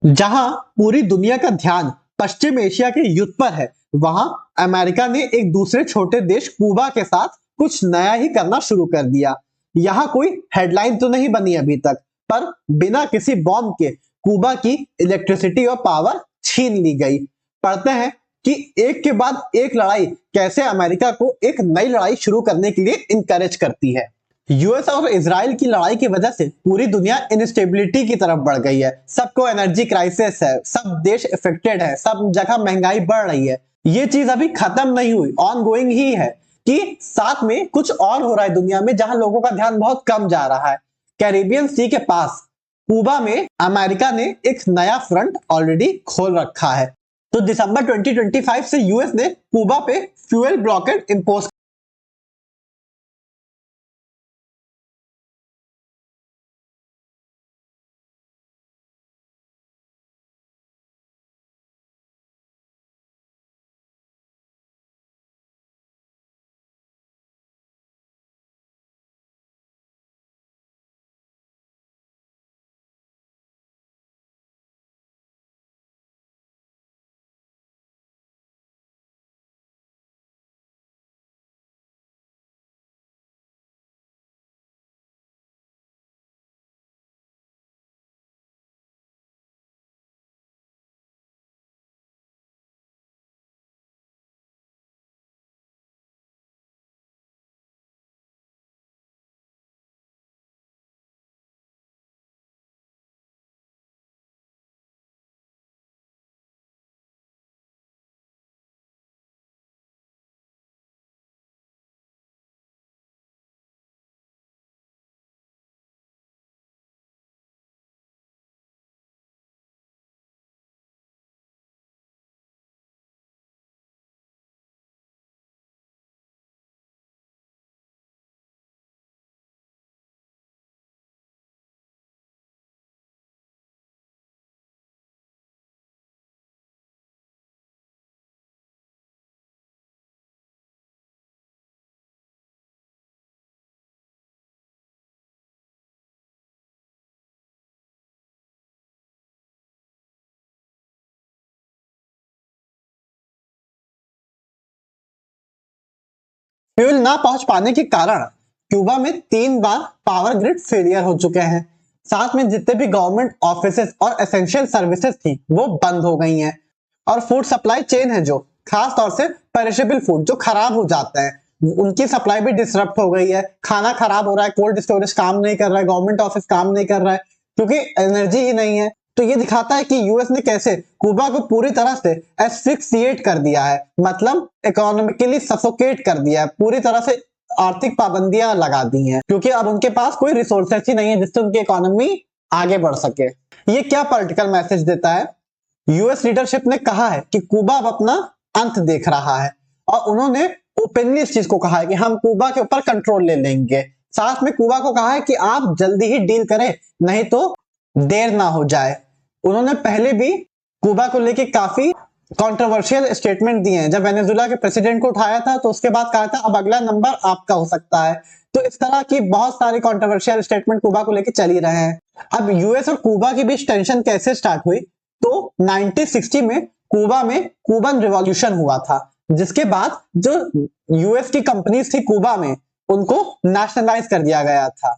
जहां पूरी दुनिया का ध्यान पश्चिम एशिया के युद्ध पर है, वहां अमेरिका ने एक दूसरे छोटे देश क्यूबा के साथ कुछ नया ही करना शुरू कर दिया। यहाँ कोई हेडलाइन तो नहीं बनी अभी तक, पर बिना किसी बॉम्ब के क्यूबा की इलेक्ट्रिसिटी और पावर छीन ली गई। पढ़ते हैं कि एक के बाद एक लड़ाई कैसे अमेरिका को एक नई लड़ाई शुरू करने के लिए इनकरेज करती है। यूएस और इसराइल की लड़ाई की वजह से पूरी दुनिया इनस्टेबिलिटी की तरफ बढ़ गई है। सबको एनर्जी क्राइसिस है, सब देश इफेक्टेड है, सब जगह महंगाई बढ़ रही है। ये चीज अभी खत्म नहीं हुई, ऑन गोइंग ही है कि साथ में कुछ और हो रहा है दुनिया में जहां लोगों का ध्यान बहुत कम जा रहा है। कैरिबियन सी के पास क्यूबा में अमेरिका ने एक नया फ्रंट ऑलरेडी खोल रखा है। तो दिसंबर 2025 से यूएस ने क्यूबा पे फ्यूल ब्लॉकेड इंपोज फ्यूल ना पहुंच पाने के कारण क्यूबा में 3 बार पावर ग्रिड फेलियर हो चुके हैं। साथ में जितने भी गवर्नमेंट ऑफिसेज और एसेंशियल सर्विसेज थी वो बंद हो गई हैं। और फूड सप्लाई चेन है जो खास तौर से पेरिशेबल फूड जो खराब हो जाता है उनकी सप्लाई भी डिसरप्ट हो गई है। खाना खराब हो रहा है, कोल्ड स्टोरेज काम नहीं कर रहा है, गवर्नमेंट ऑफिस काम नहीं कर रहा है क्योंकि एनर्जी ही नहीं है। तो ये दिखाता है कि यूएस ने कैसे क्यूबा को पूरी तरह से एस्फिक्सिएट कर दिया है, मतलब इकोनॉमिकली सफोकेट कर दिया है, पूरी तरह से आर्थिक पाबंदियां लगा दी हैं क्योंकि अब उनके पास कोई रिसोर्सेस ही नहीं है जिससे उनकी इकोनॉमी आगे बढ़ सके। ये क्या पॉलिटिकल मैसेज देता है? यूएस लीडरशिप ने कहा है कि क्यूबा अब अपना अंत देख रहा है और उन्होंने ओपनली इस चीज को कहा है कि हम क्यूबा के ऊपर कंट्रोल ले लेंगे। साथ में क्यूबा को कहा है कि आप जल्दी ही डील करें, नहीं तो देर ना हो जाए। उन्होंने पहले भी क्यूबा को लेके काफी कंट्रोवर्शियल स्टेटमेंट दिए हैं। जब वेनेजुला के प्रेसिडेंट को उठाया था तो उसके बाद कहा था अब अगला नंबर आपका हो सकता है। तो इस तरह की बहुत सारी कंट्रोवर्शियल स्टेटमेंट क्यूबा को लेके चल ही रहे हैं। अब यूएस और क्यूबा के बीच टेंशन कैसे स्टार्ट हुई? तो 1960 में क्यूबा में क्यूबन रिवॉल्यूशन हुआ था, जिसके बाद जो यूएस की कंपनीज थी क्यूबा में उनको नेशनलाइज कर दिया गया था।